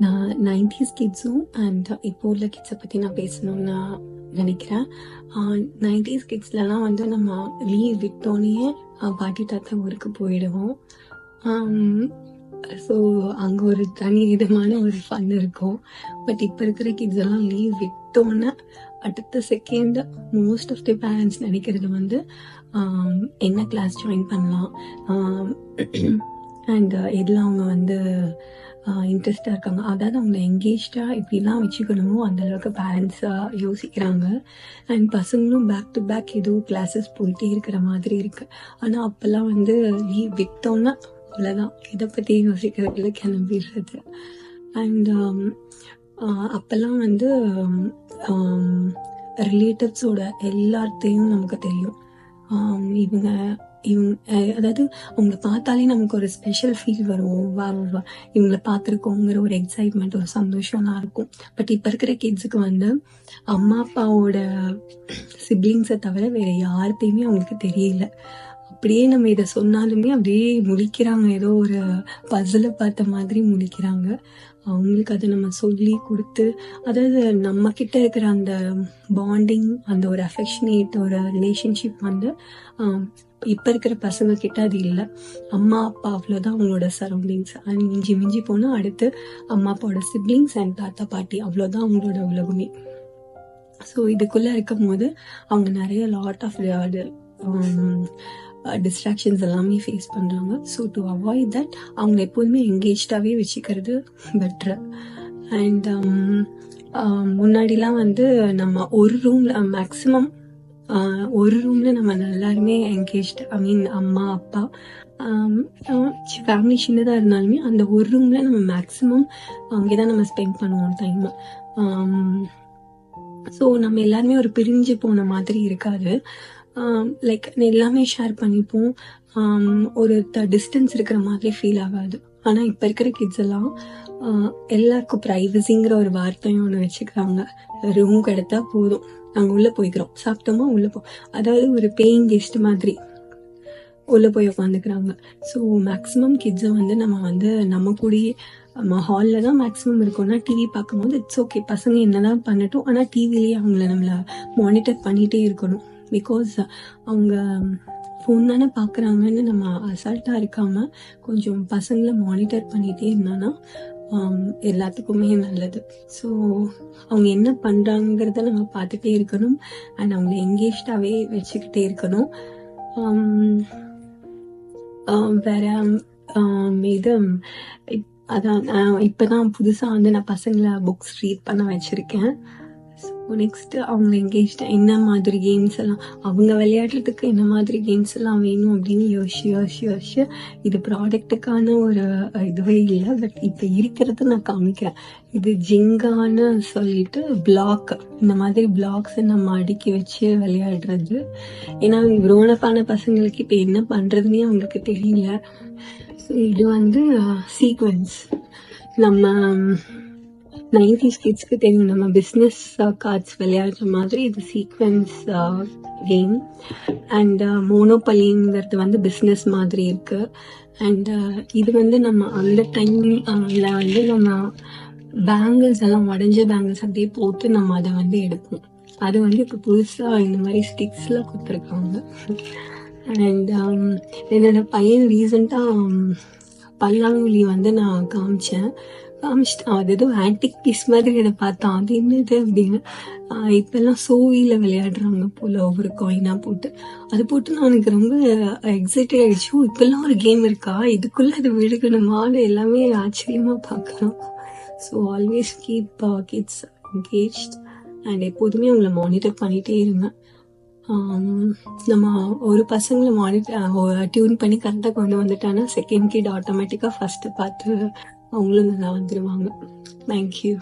நான் 90s கிட்ஸும் and இப்போ உள்ள கிட்ஸை பற்றி நான் பேசணும்னு நான் நினைக்கிறேன். 90s கிட்ஸ்லலாம் வந்து நம்ம லீவ் விட்டோன்னே பாட்டி தாத்தா ஊருக்கு போயிடுவோம். ஸோ அங்கே ஒரு தனி விதமான ஒரு ஃபன் இருக்கும். பட் இப்போ இருக்கிற கிட்ஸ் எல்லாம் லீவ் விட்டோன்னே அடுத்த second most of the parents நினைக்கிறது வந்து என்ன கிளாஸ் ஜாயின் பண்ணலாம் அண்ட் எதில் அவங்க வந்து இன்ட்ரெஸ்டாக இருக்காங்க, அதாவது அவங்க எங்கேஜ்டாக இப்படிலாம் வச்சுக்கணுமோ அந்தளவுக்கு பேரண்ட்ஸாக யோசிக்கிறாங்க. அண்ட் பசங்களும் பேக் டு பேக் ஏதோ கிளாஸஸ் போயிட்டே இருக்கிற மாதிரி இருக்குது. ஆனால் அப்போல்லாம் வந்து லீவ் விட்டோன்னா அவ்வளோதான், இதை பற்றி யோசிக்கிறதுல கிளம்பிடுறது. அண்ட் அப்போல்லாம் வந்து ரிலேட்டிவ்ஸோட எல்லாத்தையும் நமக்கு தெரியும். இவங்க அதாவது அவங்கள பார்த்தாலே நமக்கு ஒரு ஸ்பெஷல் ஃபீல் வரும். இவங்கள பார்த்துருக்கோங்கிற ஒரு எக்ஸைட்மெண்ட், ஒரு சந்தோஷம்லாம் இருக்கும். பட் இப்போ இருக்கிற கிட்ஸுக்கு வந்து அம்மா அப்பாவோட சிப்ளிங்ஸை தவிர வேறு யார்கிட்டையுமே அவங்களுக்கு தெரியல. அப்படியே நம்ம இதை சொன்னாலுமே அப்படியே முழிக்கிறாங்க, ஏதோ ஒரு பசிலை பார்த்த மாதிரி முழிக்கிறாங்க. அவங்களுக்கு அதை நம்ம சொல்லி கொடுத்து, அதாவது நம்ம கிட்ட இருக்கிற அந்த பாண்டிங், அந்த ஒரு அஃபெக்ஷனேட் ஒரு ரிலேஷன்ஷிப் வந்து இப்போ இருக்கிற பசங்க கிட்ட அது இல்லை. அம்மா அப்பா அவ்வளோதான் அவங்களோட சரௌண்டிங்ஸ். மிஞ்சி மிஞ்சி போனால் அடுத்து அம்மா அப்பாவோட சிப்ளிங்ஸ் அண்ட் தாத்தா பாட்டி, அவ்வளோதான் அவங்களோட உலகமே. ஸோ இதுக்குள்ளே இருக்கும் போது அவங்க நிறைய லாட் ஆஃப் டிஸ்ட்ராக்ஷன்ஸ் எல்லாமே ஃபேஸ் பண்ணுறாங்க. ஸோ டு அவாய்ட் தட் அவங்க எப்போதுமே எங்கேஜ்டாகவே வச்சுக்கிறது பெட்ரு. அண்ட் முன்னாடிலாம் வந்து நம்ம ஒரு ரூமில் மேக்ஸிமம் ஒரு ரூமில் நம்ம எல்லாருமே என்கேஜ்டு, ஐ மீன் அம்மா அப்பா ஃபேமிலி சின்னதாக இருந்தாலுமே அந்த ஒரு ரூமில் நம்ம மேக்ஸிமம் அங்கே தான் நம்ம ஸ்பெண்ட் பண்ணுவோம் டைம். ஸோ நம்ம எல்லாருமே ஒரு பிரிஞ்சு போன மாதிரி இருக்காது. லைக் எல்லாமே ஷேர் பண்ணிப்போம். ஒரு டிஸ்டன்ஸ் இருக்கிற மாதிரி ஃபீல் ஆகாது. ஆனால் இப்போ இருக்கிற கிட்ஸ் எல்லாம் எல்லாருக்கும் ப்ரைவசிங்கிற ஒரு வார்த்தையும் ஒன்று வச்சுக்கிறாங்க. ரூம் கிடைத்தா போதும், நாங்கள் உள்ளே போய்க்கிறோம், சாப்பிட்டோமா உள்ளே அதாவது ஒரு பேயிங் கெஸ்ட் மாதிரி உள்ளே போய் உட்காந்துக்கிறாங்க. ஸோ மேக்ஸிமம் கிட்ஸை வந்து நம்ம கூடயே நம்ம ஹாலில் தான் மேக்ஸிமம் இருக்கோம்னா டிவி பார்க்கும்போது இட்ஸ் ஓகே, பசங்க என்னதான் பண்ணட்டும், ஆனால் டிவிலேயே நம்மளை மானிட்டர் பண்ணிகிட்டே இருக்கணும். பிகாஸ் அவங்க ஃபோன் தானே பார்க்குறாங்கன்னு நம்ம அசால்ட்டாக இருக்காமல் கொஞ்சம் பசங்களை மானிட்டர் பண்ணிகிட்டே இருந்தானா எல்லாத்துக்குமே நல்லது. ஸோ அவங்க என்ன பண்ணுறாங்கிறத நம்ம பார்த்துட்டே இருக்கணும் அண்ட் அவங்கள எங்கேஜ்டாகவே வச்சுக்கிட்டே இருக்கணும். வேற இது அதான் இப்போதான் புதுசாக வந்து நான் பசங்களை புக்ஸ் ரீட் பண்ண வச்சுருக்கேன். ஸோ நெக்ஸ்ட்டு அவங்க எங்கேஜ்டாக என்ன மாதிரி கேம்ஸ் எல்லாம் அவங்க விளையாடுறதுக்கு என்ன மாதிரி கேம்ஸ் எல்லாம் வேணும் அப்படின்னு யோசிச்சு இது ப்ராடக்ட்டுக்கான ஒரு இதுவே இல்லை. பட் இப்போ இருக்கிறத நான் காமிக்கிறேன். இது ஜிங்கான்னு சொல்லிட்டு பிளாக், இந்த மாதிரி பிளாக்ஸை நம்ம அடுக்கி வச்சு விளையாடுறது. ஏன்னா க்ரோனப்பான பசங்களுக்கு இப்போ என்ன பண்ணுறதுனே அவங்களுக்கு தெரியல. ஸோ இது வந்து சீக்வன்ஸ். நம்ம 90s கிட்ஸ்க்கு தெரியும், நம்ம பிஸ்னஸ் கார்ட்ஸ் விளையாடுற மாதிரி இது சீக்வன்ஸ் கேம். அண்ட் மோனோபலிங்கிறது வந்து பிஸ்னஸ் மாதிரி இருக்கு. அண்ட் இது வந்து நம்ம அந்த டைம்ல வந்து நம்ம பேங்கிள்ஸ் எல்லாம் உடஞ்ச பேங்கிள்ஸ் அப்படியே போட்டு நம்ம அதை வந்து எடுப்போம். அது வந்து இப்போ புதுசாக இந்த மாதிரி ஸ்டிக்ஸில் கொடுத்துருக்காங்க. அண்ட் என்னோட பையன் ரீசெண்டாக பல்லாங்குழி வந்து நான் காமிச்சிட்டு அது ஏதோ ஆன்டிக் பீஸ் மாதிரி அதை பார்த்தான். அது என்னது அப்படின்னு. இப்பெல்லாம் சோவியில் விளையாடுறாங்க போல், ஒவ்வொரு காயினாக போட்டு அது போட்டு நான் எனக்கு ரொம்ப எக்ஸைட்டட் ஆகிடுச்சு. இப்பெல்லாம் ஒரு கேம் இருக்கா, இதுக்குள்ளே அது விழுகணுமான்னு எல்லாமே ஆச்சரியமாக பார்க்குறோம். So always keep kids engaged and எப்போதுமே அவங்கள மானிட்டர் பண்ணிகிட்டே இருங்க. நம்ம ஒரு பசங்களை டியூன் பண்ணி கரெக்டாக கொண்டு வந்துட்டாங்கன்னா செகண்ட் கிட் ஆட்டோமேட்டிக்காக ஃபஸ்ட்டு பார்த்து அவங்களும் நல்லா வந்துடுவாங்க. தேங்க்யூ.